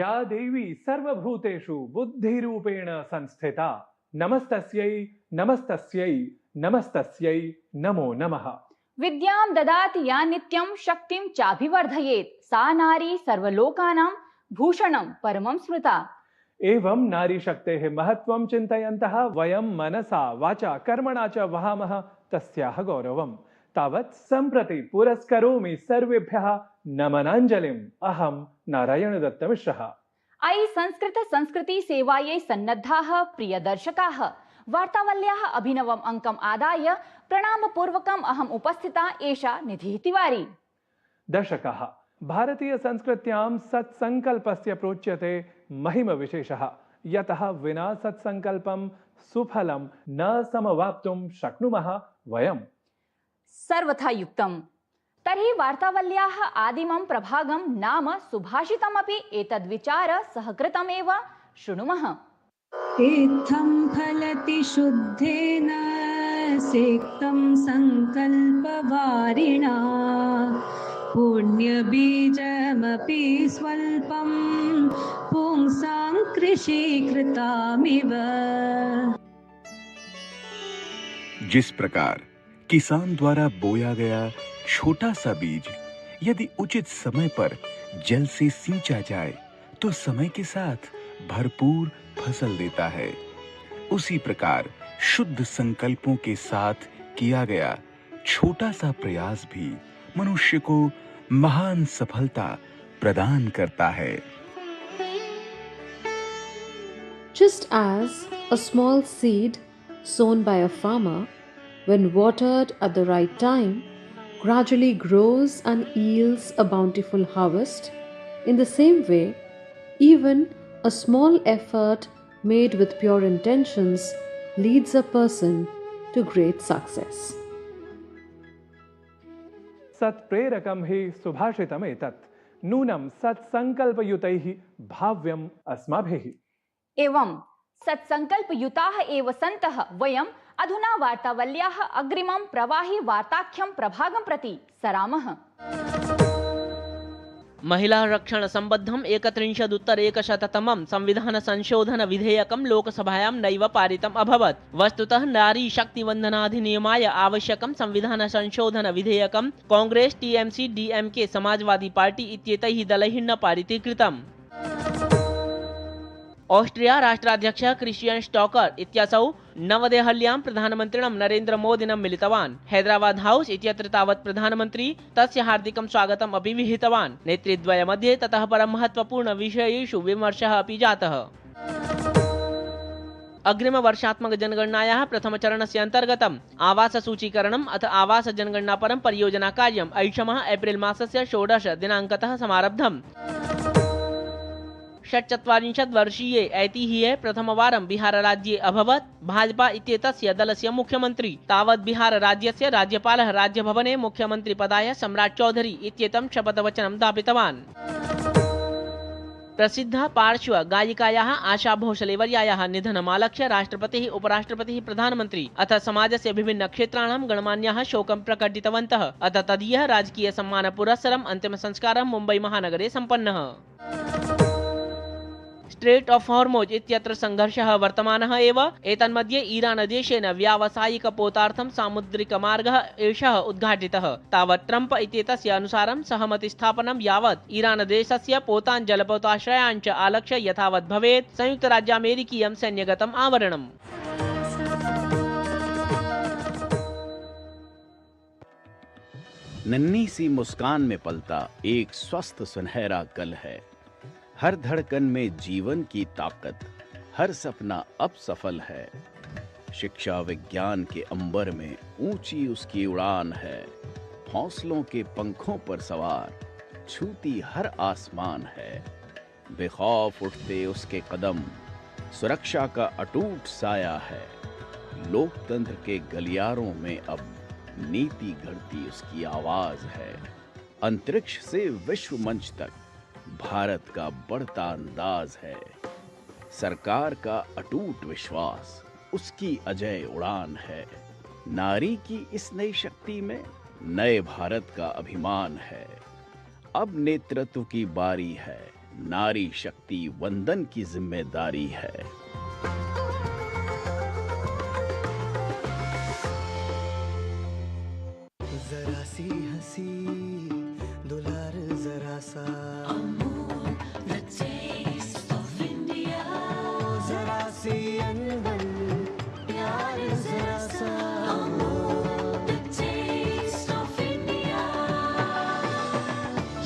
या देवी सर्वभूतेषु बुद्धिरूपेण संस्थिता नमस्तस्यै नमस्तस्यै नमस्तस्यै नमो नमः। विद्यां ददाति या नित्यं शक्तिं चाभिवर्धयेत् सा नारी सर्वलोकानां भूषणं परमं स्मृता। एवं नारी शक्तेः महत्त्वं चिन्तयन्तः वयं मनसा वाचा कर्मणा च वहामः तस्याः गौरवम्। तावत् सम्प्रति पुरस्करोमि सर्वेभ्यः नमनाञ्जलिम्। अहं नारायणदत्तमिश्रः। अयि संस्कृति सेवायै सन्नद्धाः प्रियदर्शकाः, वार्तावल्याः अभिनवम् अङ्कम् आदाय प्रणामपूर्वकम् अहम् उपस्थिता एषा निधिः तिवारी। दर्शकाः, भारतीय संस्कृत्यां सत्सङ्कल्पस्य प्रोच्यते महिमविशेषः, यतः विना सत्सङ्कल्पं सुफलं न समवाप्तुं शक्नुमः वयम्। सर्वथा युक्तम्। तर्हि वार्तावल्याः आदिमं प्रभागं नाम सुभाषितमपि एतद्विचार सहकृतमेव शृणुमः। इत्थं फलति शुद्धेन सेक्तं सङ्कल्पवारिणा पुण्यबीजमपि स्वल्पं पुंसां कृषिकृतामिव। जिस प्रकार किसान द्वारा बोया गया छोटा सा बीज यदि उचित समय पर जल से सींचा जाए तो समय के साथ भरपूर फसल देता है, उसी प्रकार शुद्ध संकल्पों के साथ किया गया छोटा सा प्रयास भी मनुष्य को महान सफलता प्रदान करता है। Just as a small seed sown by a farmer, when watered at the right time, gradually grows and yields a bountiful harvest, in the same way, even a small effort made with pure intentions leads a person to great success. सत्प्रेरकं हि सुभाषितमेतत्, नूनं सत्सङ्कल्पयुतैः भाव्यम् अस्माभिः। एवं सत्सङ्कल्पयुताः एव सन्तः वयम् अधुना वार्तावल्याः अग्रिमं प्रवाहि वार्ताख्यं प्रभागं प्रति सरामः। महिला रक्षण संबद्धं 31-उत्तर-100तमं संविधान संशोधन विधेयकं लोकसभायां नैव पारितम् अभवत्। वस्तुतः नारी शक्ति वन्दनाधिनियमाय आवश्यकं संविधान संशोधन विधेयकं Congress, TMC, DMK, Samajwadi Party इत्येतैः दलैः न पारितीकृतम्। ऑस्ट्रिया राष्ट्राध्यक्ष क्रिश्चियन स्टॉकर इत्यसौ नवदेहल्यां प्रधानमन्त्रिणं नरेन्द्र मोदिनं मिलितवान्। हैदराबाद हाउस इत्यत्र तावत् प्रधानमन्त्री तस्य हार्दिकं स्वागतम् अपि विहितवान्। नेतृद्वयमध्ये ततः परं महत्त्वपूर्ण विषयेषु विमर्शः अपि जातः। अग्रिमवर्षात्मक जनगणनायाः प्रथमचरणस्य अन्तर्गतम् आवाससूचीकरणम् अथ आवास जनगणनापरं परियोजना कार्यम् ऐषमः एप्रिल मासस्य 16 दिनाङ्कतः समारब्धम्। 46 वर्षीये ऐतिह्ये प्रथमवारं बिहारराज्ये अभवत्। भाजपा इत्येतस्य दलस्य मुख्यमन्त्री तावत् बिहारराज्यस्य राज्यपालः राज्यभवने मुख्यमन्त्रिपदाय सम्राट् चौधरी इत्येतं शपथवचनं दापितवान्। प्रसिद्धा पार्श्व गायिकायाः आशा भोसलेवर्यायाः निधनमालक्ष्य राष्ट्रपतिः, उपराष्ट्रपतिः, प्रधानमन्त्री अथ समाजस्य विभिन्न क्षेत्राणां गणमान्याः शोकं प्रकटितवन्तः। अथ तदीयः राजकीय सम्मानपुरस्सरम् अन्तिमसंस्कारः मुम्बै महानगरे सम्पन्नः। स्ट्रेट ऑफ हॉर्मुज़ इत्यत्र संघर्षः वर्तमानः एव। एतन्मध्ये ईरान देशेन व्यावसायिकपोतार्थं सामुद्रिकमार्गः एषः उद्घाटितः। तावत् ट्रम्प इत्येतस्य अनुसारं सहमतिस्थापनं यावत् ईरान देशस्य पोतान् जलपोताश्रयान् च आलक्ष्य यथावत् भवेत् संयुक्तराज्यामेरिकीयं सैन्यगतम् आवरणम्। नन्ही सी मुस्कान में पलता एक स्वस्थ सुनहरा कल है। हर धड़कन में जीवन की ताकत, हर सपना अब सफल है। शिक्षा विज्ञान के अंबर में ऊंची उसकी उड़ान है। हौसलों के पंखों पर सवार छूती हर आसमान है। बेखौफ उठते उसके कदम सुरक्षा का अटूट साया है। लोकतंत्र के गलियारों में अब नीति घड़ती उसकी आवाज है। अंतरिक्ष से विश्व मंच तक भारत का बढ़ता अंदाज है। सरकार का अटूट विश्वास उसकी अजय उड़ान है। नारी की इस नई शक्ति में नए भारत का अभिमान है। अब नेतृत्व की बारी है। नारी शक्ति वंदन की जिम्मेदारी है। जरा सी हंसी दुलार जरा सा, जरा सी अनबन प्यार जरा सा,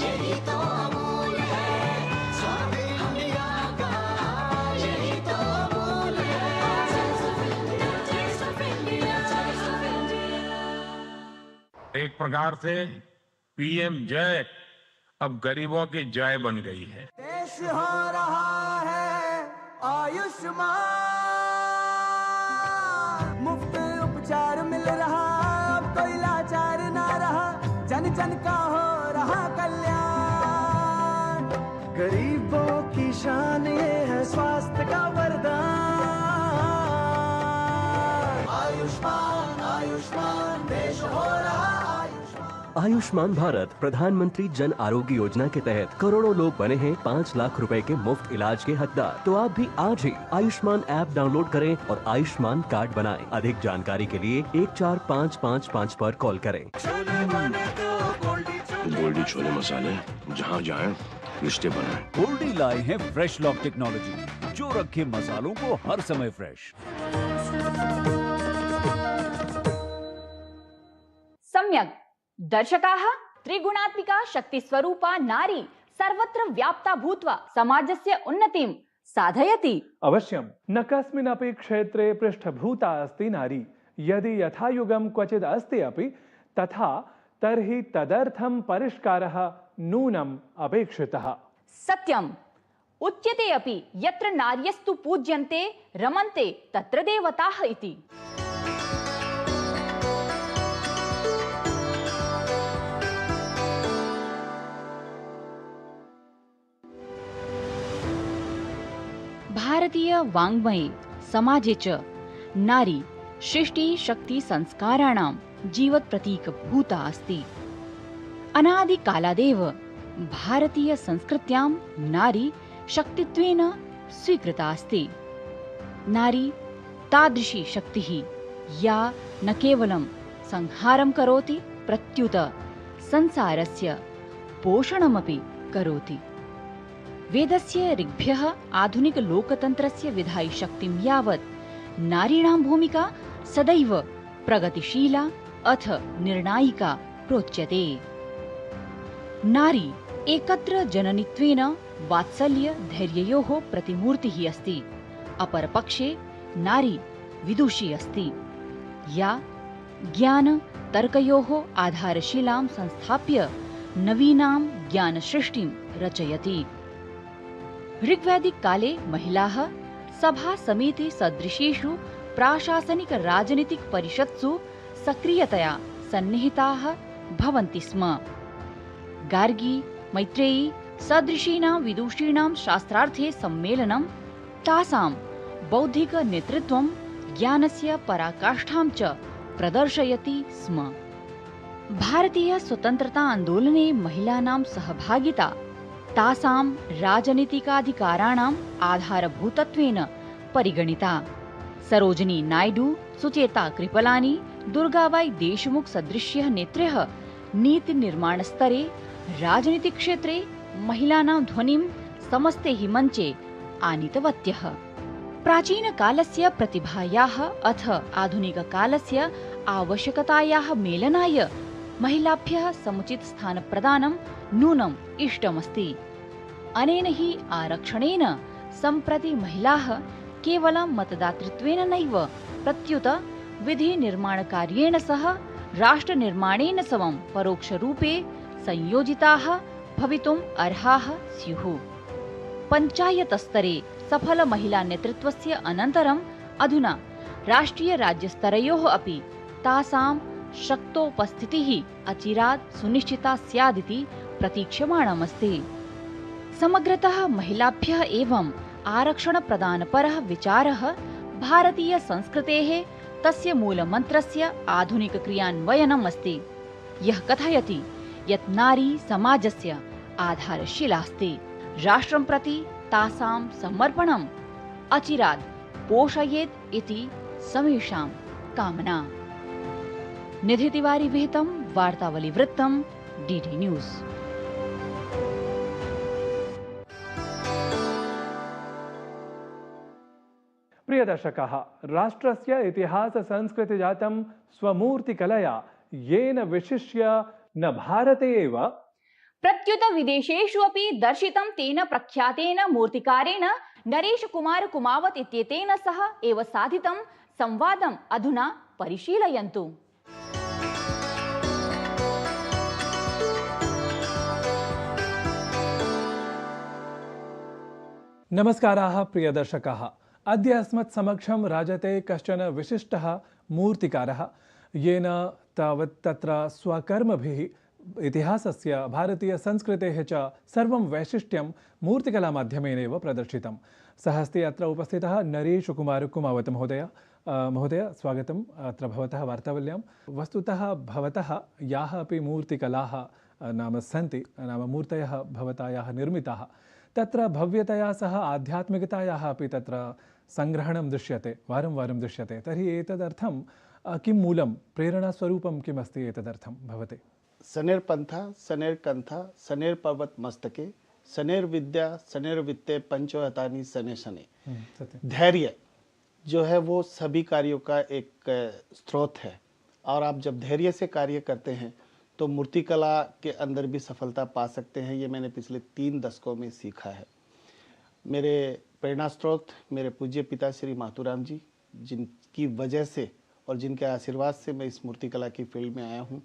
यही तो अमूल है स्वाद इंडिया का, यही तो अमूल है। एक प्रकार से पीएम जय अब गरीबों की जय बन गई है। देश हो रहा है आयुष्मान, मुफ्त उपचार मिल रहा, अब कोई लाचार ना रहा, जन जन का हो रहा कल्याण। गरीबों की शान ये है स्वास्थ्य का वरदान। आयुष्मान आयुष्मान देश हो रहा आयुष्मान। आयुष्मान भारत प्रधानमंत्री जन आरोग्य योजना के तहत करोड़ों लोग बने हैं 5 लाख रुपए के मुफ्त इलाज के हकदार। तो आप भी आज ही आयुष्मान ऐप डाउनलोड करें और आयुष्मान कार्ड बनाएं। अधिक जानकारी के लिए 14555 पर कॉल करें। गोल्डी छोले मसाले जहाँ जाए रिश्ते बनाए। गोल्डी लाए हैं फ्रेश लॉक टेक्नोलॉजी जो रखे मसालों को हर समय फ्रेश। सम्यक् दर्शकाः, त्रिगुणात्मिका शक्तिस्वरूपा नारी सर्वत्र व्याप्ता भूत्वा समाजस्य उन्नतिं साधयति। अवश्यं न कस्मिन्नपि क्षेत्रे पृष्ठभूता अस्ति नारी। यदि यथायुगं क्वचिद् अस्ति अपि तथा तर्हि तदर्थं परिष्कारः नूनम् अपेक्षितः। सत्यम् उच्यते अपि यत्र नार्यस्तु पूज्यन्ते रमन्ते तत्र देवताः इति। भारतीय वाङ्मये समाजे च नारी सृष्टि शक्ति संस्काराणां जीवत् प्रतीक भूता अस्ति। अनादिकालादेव भारतीय संस्कृत्यां नारी शक्तित्वेन स्वीकृता अस्ति। नारी तादृशी शक्तिः या न केवलं संहारं करोति प्रत्युत संसारस्य पोषणमपि करोति। वेदस्य ऋग्भ्यः आधुनिक लोकतन्त्रस्य विधायि शक्तिं यावत् नारीणां भूमिका सदैव प्रगतिशीला अथ निर्णायिका प्रोच्यते। नारी एकत्र जननित्वेन वात्सल्य धैर्ययोः प्रतिमूर्तिः अस्ति। अपरपक्षे नारी विदुषी अस्ति या ज्ञान तर्कयोः आधारशिलां संस्थाप्य नवीनां ज्ञानसृष्टिं रचयति। ऋग्वैदिक काले महिलाः सभा समिति सदृशेषु प्राशासनिक राजनीतिक परिषत्सु सक्रियतया सन्निहिताः भवन्ति स्म। गार्गी मैत्रेयी सदृशीनां विदुषीणां शास्त्रार्थे सम्मेलनं तासां बौद्धिक नेतृत्वं ज्ञानस्य पराकाष्ठां च प्रदर्शयति स्म। भारतीय स्वतन्त्रता आन्दोलने महिलानां सहभागिता तासां राजनीतिकाधिकाराणाम् आधारभूतत्वेन परिगणिता। सरोजिनी नायडू, सुचेता कृपलानी, दुर्गाबाई देशमुख सदृश्यः नेत्र्यः नीति निर्माण स्तरे राजनीतिक क्षेत्रे महिलानां ध्वनिं समस्ते हि मञ्चे आनीतवत्यः। प्राचीन कालस्य प्रतिभायाः अथ आधुनिक कालस्य आवश्यकतायाः मेलनाय महिलाभ्यः समुचित स्थान प्रदानं नूनम् इष्टमस्ति। अनेन हि आरक्षणेन सम्प्रति महिलाः केवलं मतदातृत्वेन नैव प्रत्युत विधि निर्माणकार्येण सह राष्ट्रनिर्माणेन समं परोक्षरूपे संयोजिताः भवितुम् अर्हाः स्युः। पञ्चायत स्तरे सफल महिला नेतृत्वस्य अनन्तरम् अधुना राष्ट्रिय राज्यस्तरयोः अपि तासां शक्तोपस्थितिः अचिरात् सुनिश्चिता स्यादिति प्रतीक्ष्यमाणमस्ति। समग्रतः महिलाभ्यः एवं आरक्षण प्रदानपरः विचारः भारतीय संस्कृतेः तस्य मूलमन्त्रस्य आधुनिक क्रियान्वयनम् अस्ति। यः कथयति यत् नारी समाजस्य आधारशिला अस्ति। राष्ट्रं प्रति तासां समर्पणम् अचिरात् पोषयेत् इति समेषां कामना। निधि तिवारी विहितं वार्तावलीवृत्तं डीडी न्यूज़। प्रिय दर्शकाः, राष्ट्रस्य इतिहाससंस्कृतिजातं स्वमूर्तिकलया येन विशिष्य न भारते एव प्रत्युत विदेशेषु अपि दर्शितं तेन प्रख्यातेन मूर्तिकारेण नरेश कुमार कुमावत इत्येतेन सह एव साधितं संवादम् अधुना परिशीलयन्तु। नमस्काराः प्रिय दर्शकाः, अद्य अस्मत् समक्षं राजते कश्चन विशिष्टः मूर्तिकारः येन तावत् तत्र स्वकर्मभिः इतिहासस्य भारतीयसंस्कृतेः च सर्वं वैशिष्ट्यं मूर्तिकलामाध्यमेनैव प्रदर्शितं। सः अस्ति अत्र उपस्थितः नरेश कुमार कुमावत महोदय। महोदय, स्वागतम् अत्र भवतः वार्तावल्यां। वस्तुतः भवतः याः अपि मूर्तिकलाः नाम सन्ति, नाम मूर्तयः भवता याः निर्मिताः, तत्र भव्यतया सह आध्यात्मिकतायाः अपि तत्र सङ्ग्रहणं दृश्यते, वारं वारं दृश्यते। तर्हि एतदर्थं किं मूलं, प्रेरणास्वरूपं किमस्ति एतदर्थं भवते? सनेर पंथा, सनेर कंथा, सनेर पर्वत मस्तके, सनेर विद्या, सनेर वित्ते, पंचोहतानी सने सने। धैर्य जो है वो सभी कार्यों का एक स्रोत है, और आप जब धैर्य से कार्य करते हैं तो मूर्तिकला के अंदर भी सफलता पा सकते हैं। ये मैंने पिछले 3 दशकों में सीखा है। मेरे प्रेरणा स्रोत मेरे पूज्य पिता श्री माथुराम जी, जिनकी वजह से और जिनके आशीर्वाद से मैं इस मूर्तिकला की फील्ड में आया हूँ।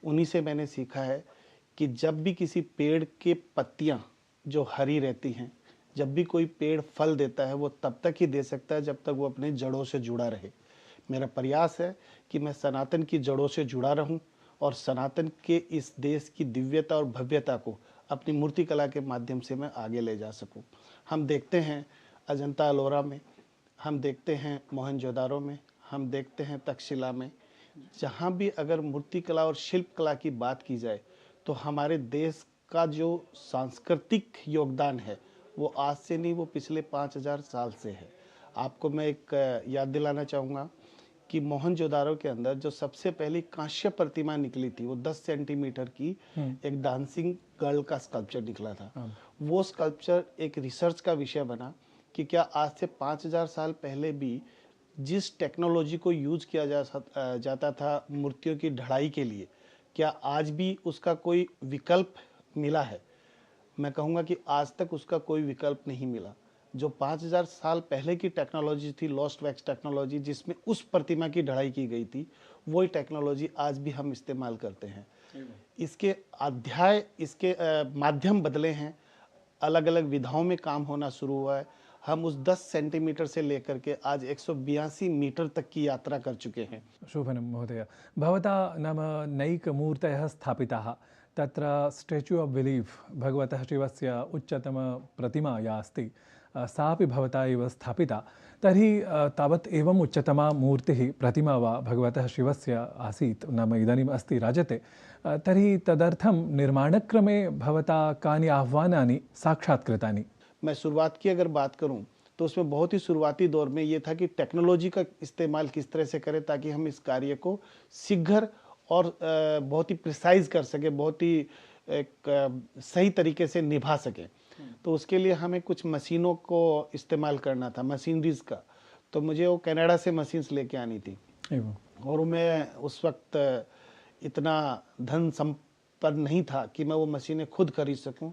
उन्हीं से मैंने सीखा है कि जब भी किसी पेड़ के पत्तियां जो हरी रहती हैं, जब भी कोई पेड़ फल देता है, वो तब तक ही दे सकता है जब तक वो अपने जड़ों से जुड़ा रहे। मेरा प्रयास है कि मैं सनातन की जड़ों से जुड़ा रहूं और सनातन के इस देश की दिव्यता और भव्यता को अपनी मूर्तिकला के माध्यम से मैं आगे ले जा सकूं। हम देखते हैं अजंता अलोरा में, हम देखते हैं मोहनजोदारो में, हम देखते हैं तक्षशिला में, जहाँ भी अगर मूर्तिकला और शिल्पकला की बात की जाए तो हमारे देश का जो सांस्कृतिक योगदान है वो आज से नहीं, वो पिछले 5000 साल से है। आपको मैं एक याद दिलाना चाहूँगा कि मोहनजोदारो के अंदर जो सबसे पहली कांस्य प्रतिमा निकली थी, वो 10 सेंटीमीटर की एक डांसिंग गर्ल का स्कल्पचर निकला था। वो स्कल्पचर एक रिसर्च का विषय बना कि क्या आज से 5000 साल पहले भी जिस टेक्नोलॉजी को यूज किया जाता था मूर्तियों की ढलाई के लिए, क्या आज भी उसका कोई विकल्प मिला है? मैं कहूँगा कि आज तक उसका कोई विकल्प नहीं मिला। जो 5000 साल पहले की टेक्नोलॉजी थी, लॉस्ट वैक्स टेक्नोलॉजी, जिसमें उस प्रतिमा की ढलाई की गई थी, वही टेक्नोलॉजी आज भी हम इस्तेमाल करते हैं। इसके अध्याय, इसके माध्यम बदले हैं, अलग अलग विधाओं में काम होना शुरू हुआ है। हम उस 10 सेंटीमीटर से लेकर के आज 182 मीटर तक की यात्रा कर चुके हैं। शोभनं महोदय, भवता नाम नैकमूर्तयः स्थापिताः, तत्र स्टेच्यू ऑफ बिलीफ भगवतः शिवस्य उच्चतमप्रतिमा या अस्ति सापि भवता एव स्थापिता। तर्हि तावत् एवम् उच्चतमा मूर्तिः प्रतिमा वा भगवतः शिवस्य आसीत्, नाम इदानीम् अस्ति, राजते। तर्हि तदर्थं निर्माणक्रमे भवता कानि आह्वानानि साक्षात्कृतानि? मैं शुरुआत की अगर बात करूं तो उसमें बहुत ही शुरुआती दौर में ये था कि टेक्नोलॉजी का इस्तेमाल किस तरह से करें ताकि हम इस कार्य को शीघ्र और बहुत ही प्रिसाइज कर सकें, बहुत ही एक सही तरीके से निभा सकें। तो उसके लिए हमें कुछ मशीनों को इस्तेमाल करना था, मशीनरीज का। तो मुझे वो कनाडा से मशीन्स लेके आनी थी, और मैं उस वक्त इतना धन संपन्न नहीं था कि मैं वो मशीनें खुद खरीद सकूं।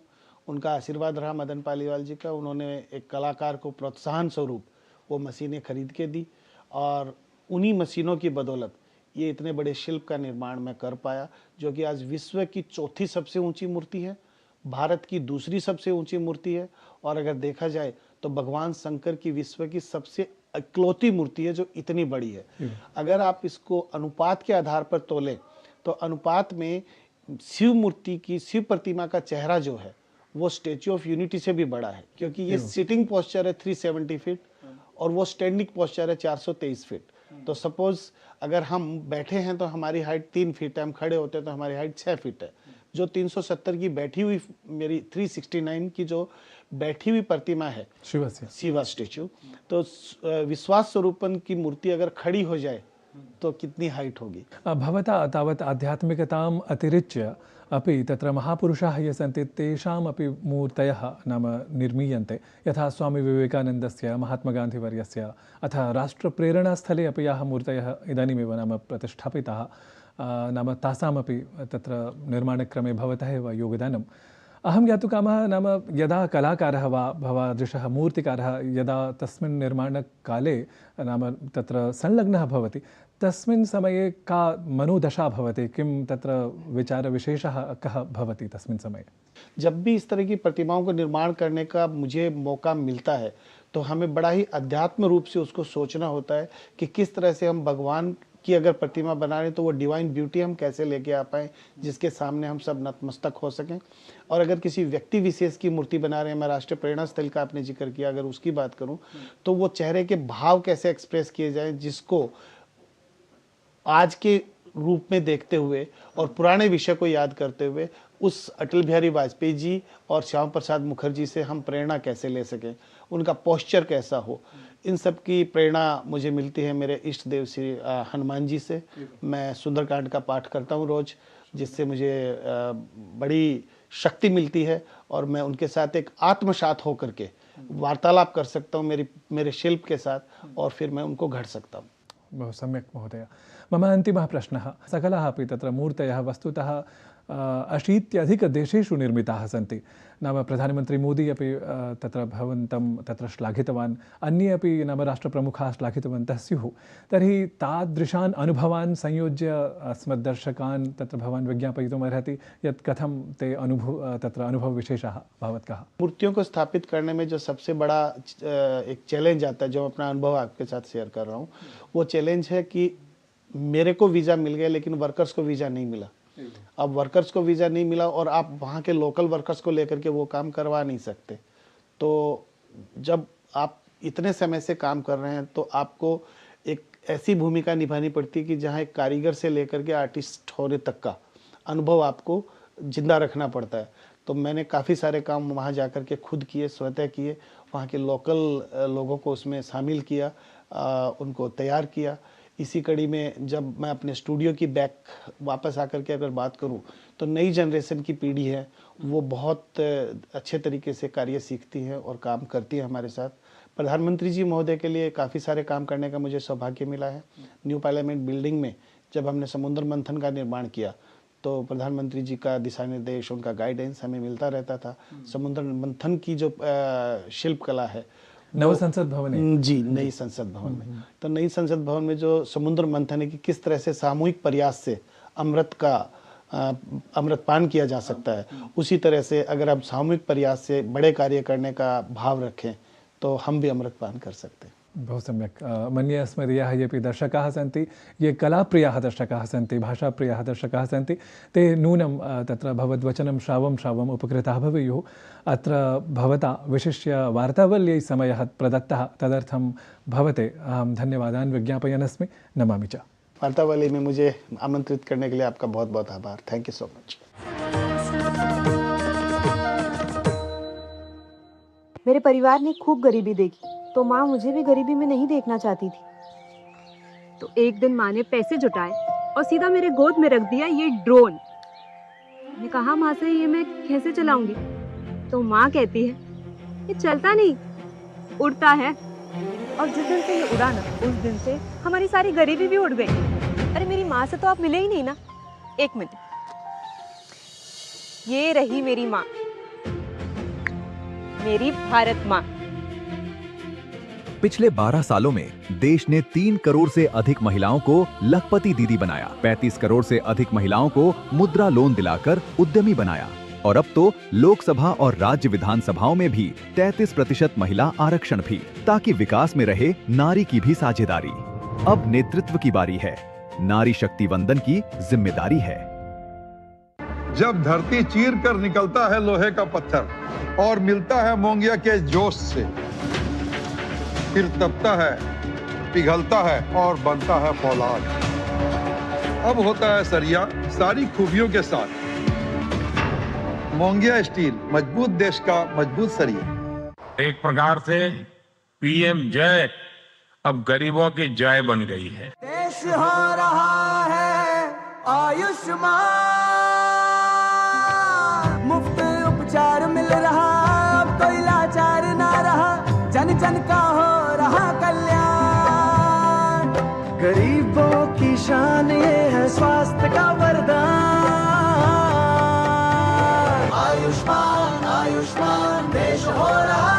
उनका आशीर्वाद रहा मदन पालीवाल जी का, उन्होंने एक कलाकार को प्रोत्साहन स्वरूप वो मशीनें खरीद के दी, और उन्हीं मशीनों की बदौलत ये इतने बड़े शिल्प का निर्माण मैं कर पाया, जो कि आज विश्व की 4थी सबसे ऊंची मूर्ति है, भारत की 2री सबसे ऊंची मूर्ति है, और अगर देखा जाए तो भगवान शंकर की विश्व की सबसे इकलौती मूर्ति है जो इतनी बड़ी है। अगर आप इसको अनुपात के आधार पर तोलें तो अनुपात में शिव मूर्ति की, शिव प्रतिमा का चेहरा जो है वो स्टेच्यू ऑफ यूनिटी से भी बड़ा है, क्योंकि ये सिटिंग पोस्चर है 370 फीट और वो स्टैंडिंग पोस्चर है 423 फीट। तो सपोज अगर हम बैठे हैं तो हमारी हाइट 3 फीट है, हम खड़े होते हैं तो हमारी हाइट 6 फीट है, जो 370 की बैठी हुई मेरी 369 की जो बैठी हुई प्रतिमा है शिवा स्टेचू, तो विश्वास स्वरूपन की मूर्ति अगर खड़ी हो जाए तो कितनी हाइट होगी। भवता तावत् आध्यात्मिकताम् अतिरिच्य अपि तत्र महापुरुषाः ये सन्ति तेषामपि मूर्तयः नाम निर्मीयन्ते, यथा स्वामी विवेकानन्दस्य, महात्मगान्धिवर्यस्य, अथ राष्ट्रप्रेरणास्थले अपि याः मूर्तयः इदानीमेव नाम प्रतिष्ठापिताः नाम तासामपि तत्र निर्माणक्रमे भवतः एव योगदानम्। अहं ज्ञातुकामः नाम यदा कलाकारः वा भवादृशः मूर्तिकारः यदा तस्मिन् निर्माणकाले नाम तत्र संलग्नः भवति तस्मिन् समये का मनोदशा भवति, किं तत्र विचारविशेषः कः भवति तस्मिन् समये? जब भी इस तरह की प्रतिमाओं को निर्माण करने का मुझे मौका मिलता है तो हमें बड़ा ही अध्यात्म रूप से उसको सोचना होता है कि किस तरह से हम भगवान की अगर प्रतिमा बना रहे तो वो डिवाइन ब्यूटी हम कैसे लेके आ पाएँ जिसके सामने हम सब नतमस्तक हो सकें। और अगर किसी व्यक्ति विशेष की मूर्ति बना रहे हैं, मैं राष्ट्रीय प्रेरणा स्थल का आपने जिक्र किया, अगर उसकी बात करूं तो वो चेहरे के भाव कैसे एक्सप्रेस किए जाएं जिसको आज के रूप में देखते हुए और पुराने विषय को याद करते हुए उस अटल बिहारी वाजपेयी जी और श्यामा प्रसाद मुखर्जी से हम प्रेरणा कैसे ले सकें, उनका पोस्चर कैसा हो, इन सब की प्रेरणा मुझे मिलती है मेरे इष्ट देव श्री हनुमान जी से। मैं सुंदरकांड का पाठ करता हूँ रोज, जिससे मुझे बड़ी शक्ति मिलती है और मैं उनके साथ एक आत्मसात होकर के वार्तालाप कर सकता हूँ मेरे शिल्प के साथ और फिर मैं उनको घड़ सकता हूँ। बहु सम्यक् महोदय। मम अन्तिमः प्रश्नः, सकलाः अपि तत्र मूर्तयः वस्तुतः 80 निर्मिताः सन्ति, नाम प्रधानमन्त्री मोदी अपि तत्र भवन्तं तत्र श्लाघितवान्, अन्ये अपि नाम राष्ट्रप्रमुखाः श्लाघितवन्तः स्युः। तर्हि तादृशान् अनुभवान् संयोज्य अस्मद्दर्शकान् तत्र भवान् विज्ञापयितुम् अर्हति यत् कथं ते तत्र अनुभवविशेषाः भवत्कः? मूर्तियों को स्थापित करने में जो सबसे बड़ा एक चैलेंज आता है, जो अपना अनुभव आपके साथ शेयर कर रहा हूँ, वो चैलेंज है कि मेरे को वीज़ा मिल गया लेकिन वर्कर्स को वीज़ा नहीं मिला। अब वर्कर्स को वीज़ा नहीं मिला और आप वहाँ के लोकल वर्कर्स को लेकर के वो काम करवा नहीं सकते। तो जब आप इतने समय से काम कर रहे हैं तो आपको एक ऐसी भूमिका निभानी पड़ती है कि जहाँ एक कारीगर से लेकर के आर्टिस्ट होने तक का अनुभव आपको जिंदा रखना पड़ता है। तो मैंने काफ़ी सारे काम वहाँ जा कर के खुद किए, स्वतः किए, वहाँ के लोकल लोगों को उसमें शामिल किया, उनको तैयार किया। इसी कड़ी में जब मैं अपने स्टूडियो की बैक वापस आकर के अगर बात करूं तो नई जनरेशन की पीढ़ी है वो बहुत अच्छे तरीके से कार्य सीखती है और काम करती है हमारे साथ। प्रधानमंत्री जी महोदय के लिए काफ़ी सारे काम करने का मुझे सौभाग्य मिला है। न्यू पार्लियामेंट बिल्डिंग में जब हमने समुद्र मंथन का निर्माण किया तो प्रधानमंत्री जी का दिशा निर्देश, उनका गाइडेंस हमें मिलता रहता था। समुद्र मंथन की जो शिल्प कला है नव संसद भवन में जी, नई संसद भवन में, तो नई संसद भवन में जो समुद्र मंथन है कि किस तरह से सामूहिक प्रयास से अमृतपान किया जा सकता है, उसी तरह से अगर आप सामूहिक प्रयास से बड़े कार्य करने का भाव रखें तो हम भी अमृतपान कर सकते हैं। बहु सम्यक्। मन्ये अस्मदीयाः येऽपि दर्शकाः सन्ति, ये कलाप्रियाः दर्शकाः सन्ति, भाषाप्रियाः दर्शकाः सन्ति, ते नूनं तत्र भवद्वचनं श्रावं उपकृताः भवेयुः। अत्र भवता विशिष्य वार्तावल्यै समयः प्रदत्तः, तदर्थं भवते अहं धन्यवादान् विज्ञापयन् अस्मि, नमामि च। वार्तावली में मुझे आमंत्रित करने के लिए आपका बहुत बहुत आभार। Thank you so much. मेरे परिवार ने खूब गरीबी देखी तो माँ मुझे भी गरीबी में नहीं देखना चाहती थी। तो एक दिन माँ ने पैसे जुटाए और सीधा मेरे गोद में रख दिया ये ड्रोन। मैंने कहा माँ से ये मैं कैसे चलाऊंगी? तो माँ कहती है ये चलता नहीं, उड़ता है। और जिस दिन से ये उड़ा ना, उस दिन से हमारी सारी गरीबी भी उड़ गई। अरे मेरी माँ से तो आप मिले ही नहीं ना। एक मिनट, ये रही मेरी माँ, मेरी भारत माँ। पिछले 12 सालों में देश ने 3 करोड़ से अधिक महिलाओं को लखपति दीदी बनाया, 35 करोड़ से अधिक महिलाओं को मुद्रा लोन दिलाकर उद्यमी बनाया और अब तो लोकसभा और राज्य विधानसभाओं में भी 33% महिला आरक्षण भी, ताकि विकास में रहे नारी की भी साझेदारी। अब नेतृत्व की बारी है, नारी शक्ति वंदन की जिम्मेदारी है। जब धरती चीर कर निकलता है लोहे का पत्थर और मिलता है मोंगिया के जोश से, फिर तपता है, पिघलता है और बनता है फौलाद। अब होता है सरिया सारी खूबियों के साथ, मोंगिया स्टील, मजबूत देश का मजबूत सरिया। एक प्रकार से पीएम जय अब गरीबों की जय बन गई है। देश हो रहा है आयुष्मान, मुफ्त उपचार मिल रहा, अब कोई लाचार ना रहा, जन जन का हो रहा कल्याण। गरीबों की शान ये है स्वास्थ्य का वरदान। आयुष्मान आयुष्मान देश हो रहा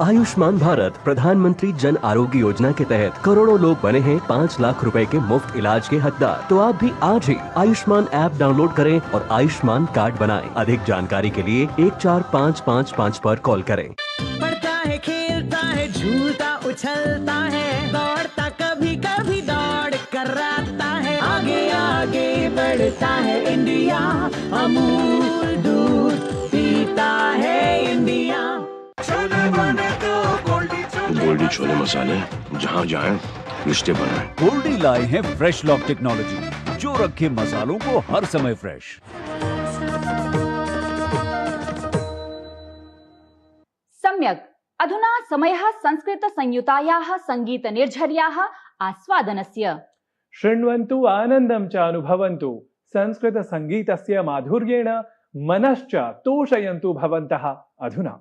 आयुष्मान भारत प्रधानमंत्री जन आरोग्य योजना के तहत करोड़ों लोग बने हैं 5 लाख रुपए के मुफ्त इलाज के हकदार। तो आप भी आज ही आयुष्मान ऐप डाउनलोड करें और आयुष्मान कार्ड बनाएं। अधिक जानकारी के लिए 14555 पर कॉल करें। पढ़ता है, खेलता है, झूलता उछलता है, दौड़ता कभी कभी दौड़ कराता है, आगे आगे बढ़ता है इंडिया, अमूल दूध पीता है इंडिया। गोल्डी छोले मसाले, जहाँ जाए रिश्ते बनाए। गोल्डी लाए हैं फ्रेश लॉक टेक्नोलॉजी, जो रखे मसालों को हर समय फ्रेश। सम्यक्। अधुना समयः संस्कृतसंयुतायाः सङ्गीतनिर्झर्याः आस्वादनस्य। शृण्वन्तु आनन्दं च अनुभवन्तु संस्कृतसङ्गीतस्य माधुर्येण मनश्च तोषयन्तु भवन्तः अधुना।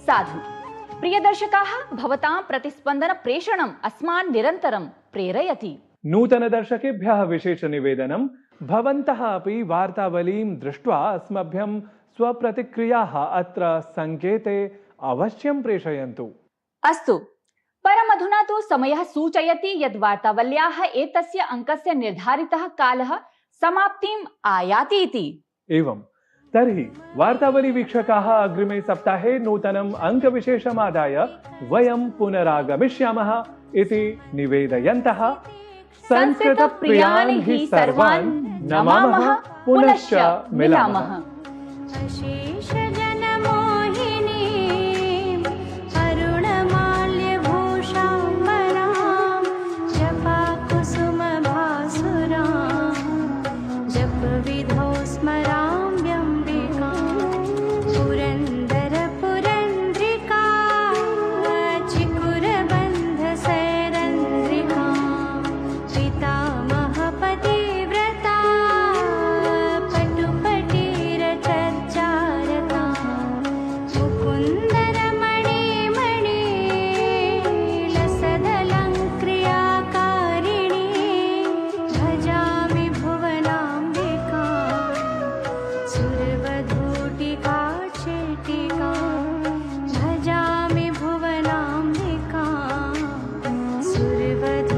साधु। प्रिय दर्शकाः, भवतां प्रतिस्पन्दन प्रेषणम् अस्मान् निरन्तरं प्रेरयति। नूतन दर्शकेभ्यः विशेष निवेदनं, भवन्तः अपि वार्तावलीं दृष्ट्वा अस्मभ्यं स्वप्रतिक्रियाः अत्र संकेते अवश्यं प्रेषयन्तु। अस्तु, परमधुना तु समयः सूचयति यत् वार्तावल्याः एतस्य अङ्कस्य निर्धारितः कालः समाप्तिम् आयाति इति। एवं तर्हि वार्तावली वीक्षकाः अग्रिमे सप्ताहे नूतनम् अङ्कविशेषमादाय वयं पुनरागमिष्यामः इति निवेदयन्तः संस्कृतप्रियान् हि सर्वान् नमामः, पुनश्च मिलामः। भजामि भुवनाम्बिका सुरवधू